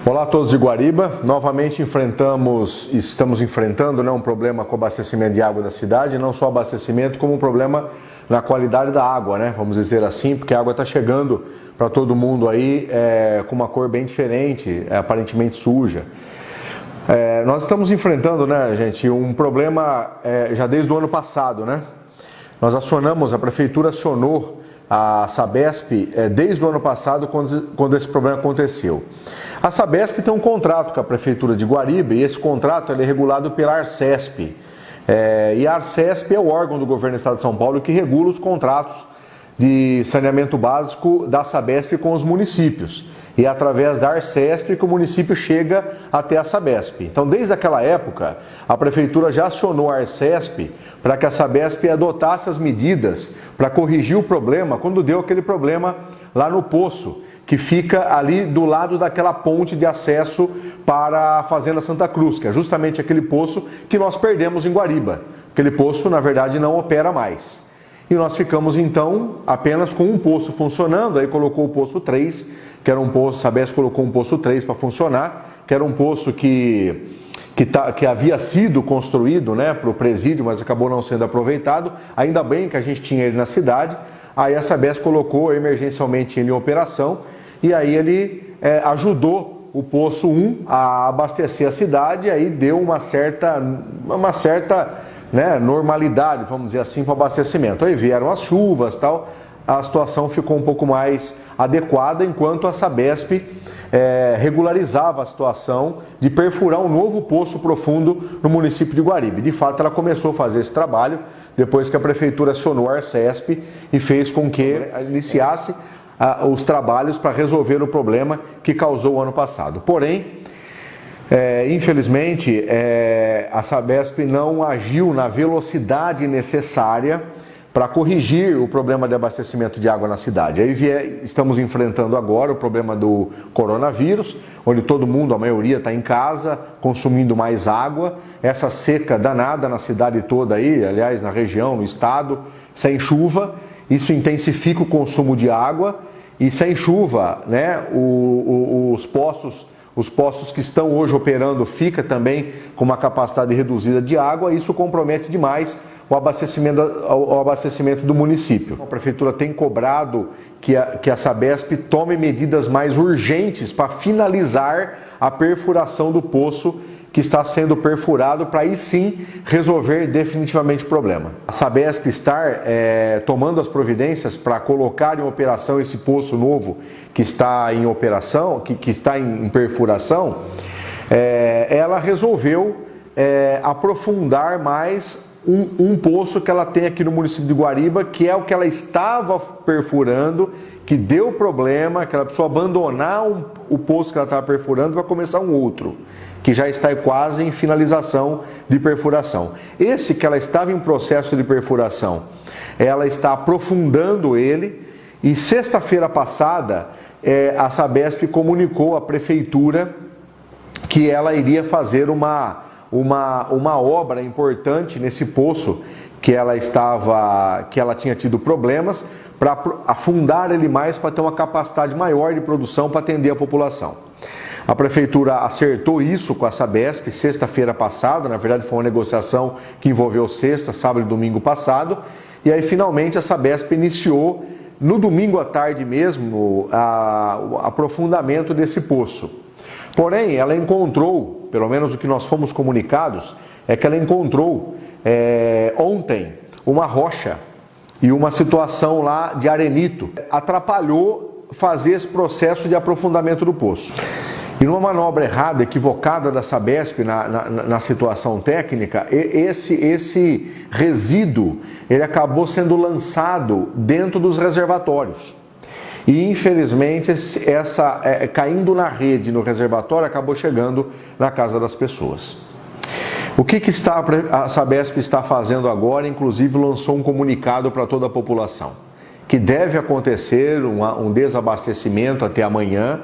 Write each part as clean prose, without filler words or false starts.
Olá a todos de Guariba, novamente estamos enfrentando um problema com o abastecimento de água da cidade, não só abastecimento, como um problema na qualidade da água, vamos dizer assim, porque a água está chegando para todo mundo aí com uma cor bem diferente, aparentemente suja. Nós estamos enfrentando, gente, um problema já desde o ano passado, Nós acionamos, a prefeitura acionou a Sabesp desde o ano passado, quando esse problema aconteceu. A Sabesp tem um contrato com a Prefeitura de Guariba e esse contrato é regulado pela Arcesp. E a Arcesp é o órgão do governo do Estado de São Paulo que regula os contratos de saneamento básico da Sabesp com os municípios. E é através da Arcesp que o município chega até a Sabesp. Então, desde aquela época, a Prefeitura já acionou a Arcesp para que a Sabesp adotasse as medidas para corrigir o problema, quando deu aquele problema lá no poço, que fica ali do lado daquela ponte de acesso para a Fazenda Santa Cruz, que é justamente aquele poço que nós perdemos em Guariba. Aquele poço, na verdade, não opera mais. E nós ficamos, então, apenas com um poço funcionando, aí colocou o poço 3, que era um poço, a Sabesp colocou um poço 3 para funcionar, que era um poço que havia sido construído para o presídio, mas acabou não sendo aproveitado. Ainda bem que a gente tinha ele na cidade, aí a Sabesp colocou emergencialmente ele em operação, e aí ele ajudou o poço 1 a abastecer a cidade, e aí deu uma certa normalidade, vamos dizer assim, para o abastecimento. Aí vieram as chuvas, tal, a situação ficou um pouco mais adequada, enquanto a Sabesp regularizava a situação de perfurar um novo poço profundo no município de Guariba. De fato, ela começou a fazer esse trabalho depois que a Prefeitura acionou a Arcesp e fez com que iniciasse os trabalhos para resolver o problema que causou o ano passado. Porém, infelizmente, a Sabesp não agiu na velocidade necessária para corrigir o problema de abastecimento de água na cidade. Aí estamos enfrentando agora o problema do coronavírus, onde todo mundo, a maioria, está em casa, consumindo mais água. Essa seca danada na cidade toda aí, aliás, na região, no estado, sem chuva, isso intensifica o consumo de água. E sem chuva, os poços que estão hoje operando fica também com uma capacidade reduzida de água, isso compromete demais o abastecimento do município. A Prefeitura tem cobrado que a Sabesp tome medidas mais urgentes para finalizar a perfuração do poço que está sendo perfurado, para aí sim resolver definitivamente o problema. A Sabesp está tomando as providências para colocar em operação esse poço novo que está em operação, que está em perfuração. Ela resolveu aprofundar mais um poço que ela tem aqui no município de Guariba, que é o que ela estava perfurando, que deu problema, que ela precisou abandonar o poço que ela estava perfurando para começar um outro, que já está quase em finalização de perfuração. Esse que ela estava em processo de perfuração, ela está aprofundando ele, e sexta-feira passada a Sabesp comunicou à Prefeitura que ela iria fazer uma obra importante nesse poço que ela tinha tido problemas, para afundar ele mais, para ter uma capacidade maior de produção para atender a população. A Prefeitura acertou isso com a Sabesp sexta-feira passada, na verdade foi uma negociação que envolveu sexta, sábado e domingo passado, e aí finalmente a Sabesp iniciou no domingo à tarde mesmo o aprofundamento desse poço. Porém, ela encontrou, pelo menos o que nós fomos comunicados, é que ela encontrou ontem uma rocha e uma situação lá de arenito. Atrapalhou fazer esse processo de aprofundamento do poço. E numa manobra errada, equivocada da Sabesp na situação técnica, esse resíduo ele acabou sendo lançado dentro dos reservatórios. E infelizmente caindo na rede, no reservatório, acabou chegando na casa das pessoas. O que a Sabesp está fazendo agora? Inclusive lançou um comunicado para toda a população, que deve acontecer um desabastecimento até amanhã,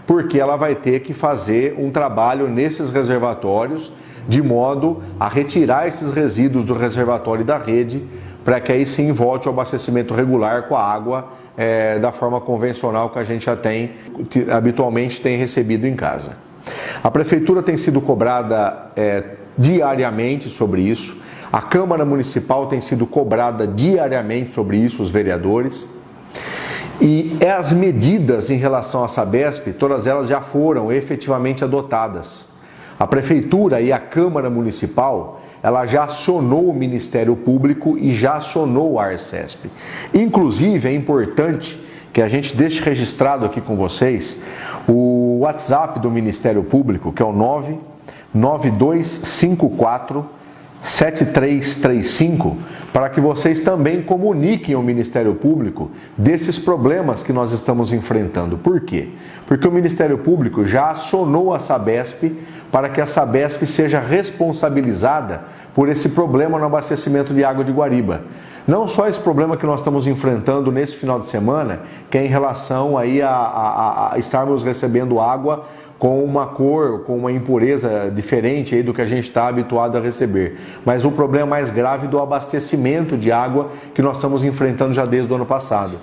porque ela vai ter que fazer um trabalho nesses reservatórios, de modo a retirar esses resíduos do reservatório e da rede, para que aí sim volte o abastecimento regular com a água da forma convencional que a gente já habitualmente tem recebido em casa. A Prefeitura tem sido cobrada diariamente sobre isso, a Câmara Municipal tem sido cobrada diariamente sobre isso, os vereadores. E as medidas em relação à Sabesp, todas elas já foram efetivamente adotadas. A Prefeitura e a Câmara Municipal, ela já acionou o Ministério Público e já acionou o Arcesp. Inclusive, é importante que a gente deixe registrado aqui com vocês o WhatsApp do Ministério Público, que é o 99254 7335, para que vocês também comuniquem ao Ministério Público desses problemas que nós estamos enfrentando. Por quê? Porque o Ministério Público já acionou a Sabesp para que a Sabesp seja responsabilizada por esse problema no abastecimento de água de Guariba. Não só esse problema que nós estamos enfrentando nesse final de semana, que é em relação aí a estarmos recebendo água com uma cor, com uma impureza diferente aí do que a gente está habituado a receber. Mas o problema mais grave do abastecimento de água que nós estamos enfrentando já desde o ano passado.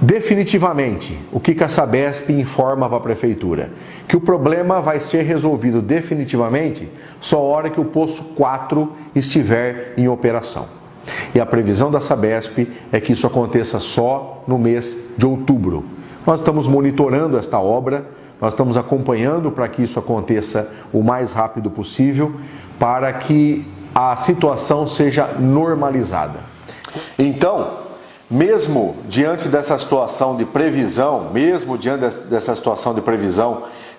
Definitivamente, o que a Sabesp informa para a Prefeitura? Que o problema vai ser resolvido definitivamente só a hora que o Poço 4 estiver em operação. E a previsão da Sabesp é que isso aconteça só no mês de outubro. Nós estamos monitorando esta obra, nós estamos acompanhando para que isso aconteça o mais rápido possível, para que a situação seja normalizada. Então, mesmo diante dessa situação de previsão,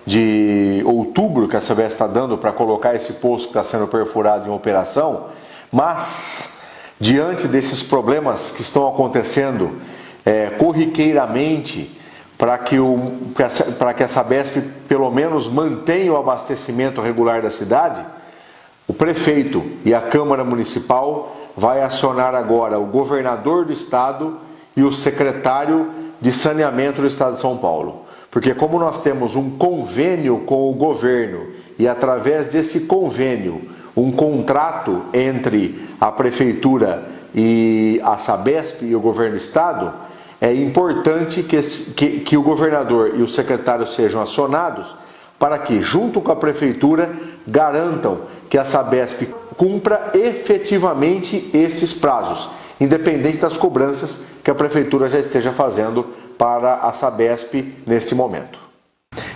de outubro que a Sabesp está dando para colocar esse poço que está sendo perfurado em operação, mas diante desses problemas que estão acontecendo corriqueiramente, para que a Sabesp pelo menos mantenha o abastecimento regular da cidade, o prefeito e a Câmara Municipal vai acionar agora o governador do estado e o secretário de saneamento do estado de São Paulo. Porque como nós temos um convênio com o governo e através desse convênio um contrato entre a Prefeitura e a Sabesp e o governo do estado, é importante que o governador e o secretário sejam acionados para que, junto com a Prefeitura, garantam que a Sabesp cumpra efetivamente esses prazos, independente das cobranças que a Prefeitura já esteja fazendo para a Sabesp neste momento.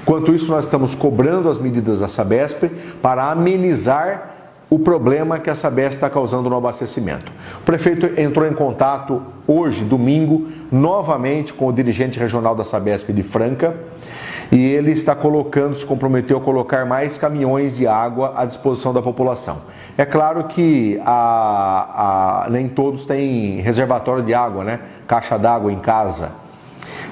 Enquanto isso, nós estamos cobrando as medidas da Sabesp para amenizar o problema que a Sabesp está causando no abastecimento. O prefeito entrou em contato hoje, domingo, novamente com o dirigente regional da Sabesp de Franca, e ele está se comprometeu a colocar mais caminhões de água à disposição da população. É claro que nem todos têm reservatório de água, né? Caixa d'água em casa.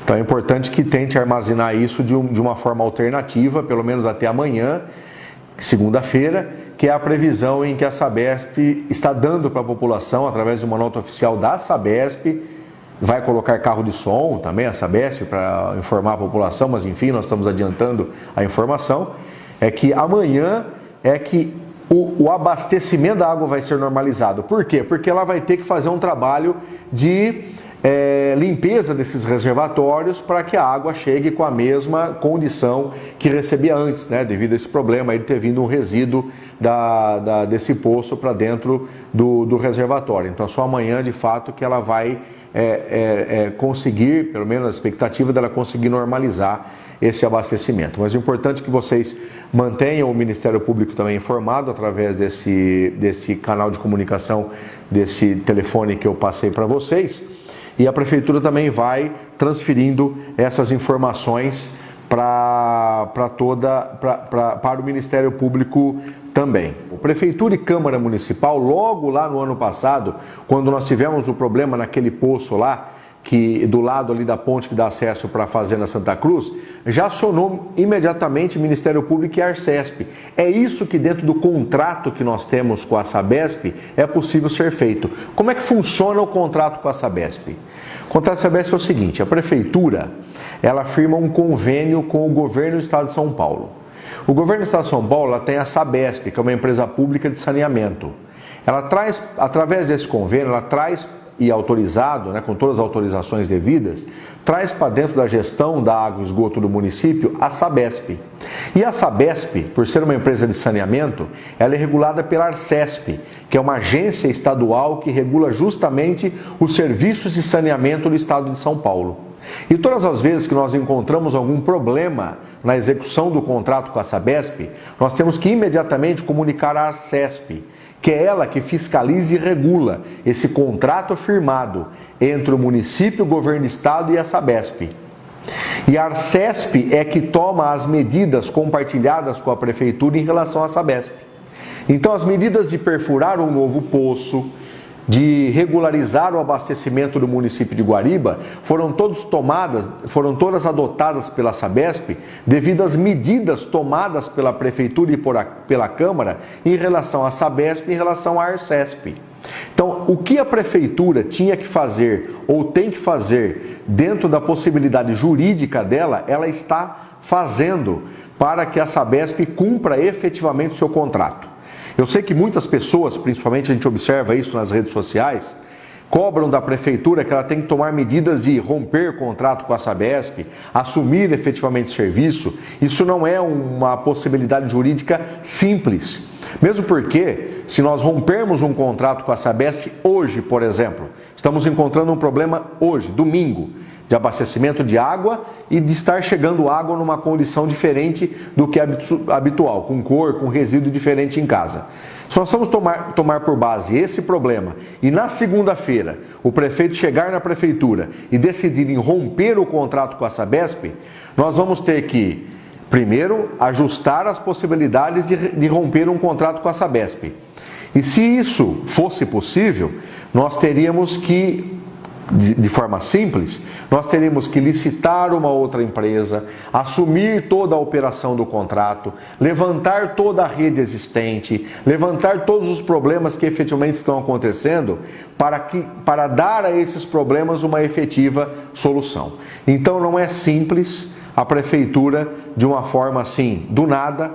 Então é importante que tente armazenar isso de uma forma alternativa, pelo menos até amanhã, segunda-feira, que é a previsão em que a Sabesp está dando para a população, através de uma nota oficial da Sabesp. Vai colocar carro de som também, a Sabesp, para informar a população, mas enfim, nós estamos adiantando a informação, é que amanhã o abastecimento da água vai ser normalizado. Por quê? Porque ela vai ter que fazer um trabalho de limpeza desses reservatórios para que a água chegue com a mesma condição que recebia antes, né? Devido a esse problema de ter vindo um resíduo desse poço para dentro do reservatório. Então só amanhã de fato que ela vai conseguir, pelo menos a expectativa dela conseguir normalizar esse abastecimento. Mas o importante é que vocês mantenham o Ministério Público também informado através desse canal de comunicação, desse telefone que eu passei para vocês. E a Prefeitura também vai transferindo essas informações para o Ministério Público também. O Prefeitura e Câmara Municipal, logo lá no ano passado, quando nós tivemos o problema naquele poço lá, que do lado ali da ponte que dá acesso para a Fazenda Santa Cruz, já acionou imediatamente Ministério Público e Arcesp. É isso que dentro do contrato que nós temos com a Sabesp é possível ser feito. Como é que funciona o contrato com a Sabesp? O contrato com a Sabesp é o seguinte: a Prefeitura ela firma um convênio com o governo do Estado de São Paulo. O governo do Estado de São Paulo ela tem a Sabesp, que é uma empresa pública de saneamento. Ela traz, através desse convênio, ela traz e autorizado, né, com todas as autorizações devidas, traz para dentro da gestão da água e esgoto do município a Sabesp. E a Sabesp, por ser uma empresa de saneamento, ela é regulada pela Arcesp, que é uma agência estadual que regula justamente os serviços de saneamento do estado de São Paulo. E todas as vezes que nós encontramos algum problema na execução do contrato com a Sabesp, nós temos que imediatamente comunicar à Arcesp, que é ela que fiscaliza e regula esse contrato firmado entre o município, o governo do estado e a Sabesp. E a Arcesp é que toma as medidas compartilhadas com a prefeitura em relação à Sabesp. Então, as medidas de perfurar um novo poço, de regularizar o abastecimento do município de Guariba, foram todas adotadas pela Sabesp devido às medidas tomadas pela Prefeitura e pela Câmara em relação à Sabesp e em relação à Arcesp. Então, o que a Prefeitura tinha que fazer ou tem que fazer dentro da possibilidade jurídica dela, ela está fazendo para que a Sabesp cumpra efetivamente o seu contrato. Eu sei que muitas pessoas, principalmente a gente observa isso nas redes sociais, cobram da Prefeitura que ela tem que tomar medidas de romper contrato com a Sabesp, assumir efetivamente o serviço. Isso não é uma possibilidade jurídica simples. Mesmo porque, se nós rompermos um contrato com a Sabesp hoje, por exemplo, estamos encontrando um problema hoje, domingo, de abastecimento de água e de estar chegando água numa condição diferente do que é habitual, com cor, com resíduo diferente em casa. Se nós vamos tomar por base esse problema e na segunda-feira o prefeito chegar na prefeitura e decidir em romper o contrato com a Sabesp, nós vamos ter que, primeiro, ajustar as possibilidades de romper um contrato com a Sabesp. E se isso fosse possível, nós teríamos que, de forma simples, nós teríamos que licitar uma outra empresa, assumir toda a operação do contrato, levantar toda a rede existente, levantar todos os problemas que efetivamente estão acontecendo para dar a esses problemas uma efetiva solução. Então não é simples a prefeitura, de uma forma assim, do nada,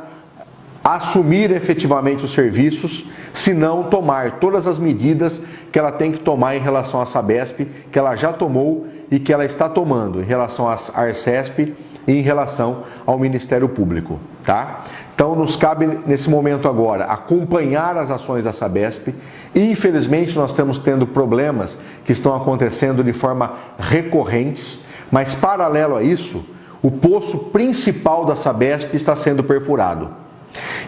assumir efetivamente os serviços, se não tomar todas as medidas que ela tem que tomar em relação à Sabesp, que ela já tomou e que ela está tomando em relação à Arcesp e em relação ao Ministério Público, tá? Então nos cabe nesse momento agora acompanhar as ações da Sabesp. Infelizmente nós estamos tendo problemas que estão acontecendo de forma recorrentes, mas paralelo a isso, o poço principal da Sabesp está sendo perfurado.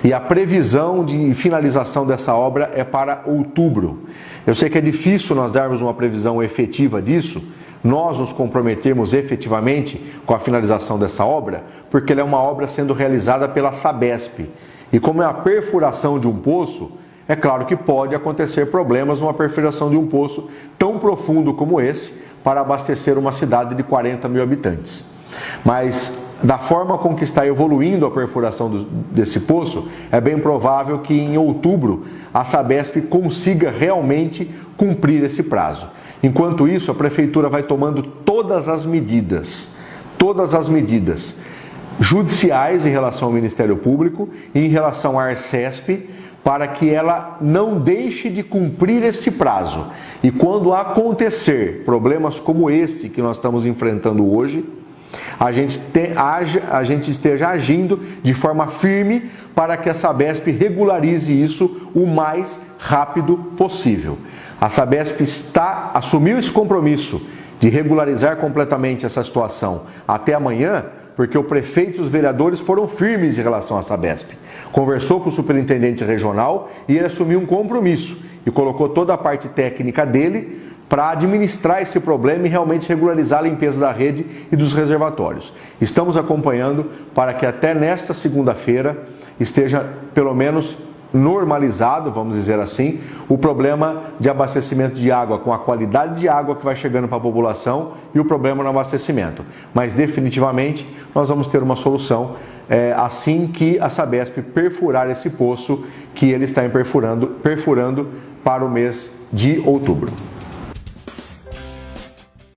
E a previsão de finalização dessa obra é para outubro. Eu sei que é difícil nós darmos uma previsão efetiva disso, nós nos comprometemos efetivamente com a finalização dessa obra, porque ela é uma obra sendo realizada pela Sabesp. E como é a perfuração de um poço, é claro que pode acontecer problemas numa perfuração de um poço tão profundo como esse, para abastecer uma cidade de 40 mil habitantes. Mas da forma com que está evoluindo a perfuração desse poço, é bem provável que em outubro a Sabesp consiga realmente cumprir esse prazo. Enquanto isso, a Prefeitura vai tomando todas as medidas judiciais em relação ao Ministério Público e em relação à Arcesp, para que ela não deixe de cumprir este prazo. E quando acontecer problemas como este que nós estamos enfrentando hoje, a gente esteja agindo de forma firme para que a Sabesp regularize isso o mais rápido possível. A Sabesp assumiu esse compromisso de regularizar completamente essa situação até amanhã, porque o prefeito e os vereadores foram firmes em relação à Sabesp. Conversou com o superintendente regional e ele assumiu um compromisso e colocou toda a parte técnica dele para administrar esse problema e realmente regularizar a limpeza da rede e dos reservatórios. Estamos acompanhando para que até nesta segunda-feira esteja pelo menos normalizado, vamos dizer assim, o problema de abastecimento de água com a qualidade de água que vai chegando para a população e o problema no abastecimento. Mas definitivamente nós vamos ter uma solução assim que a Sabesp perfurar esse poço que ele está perfurando para o mês de outubro.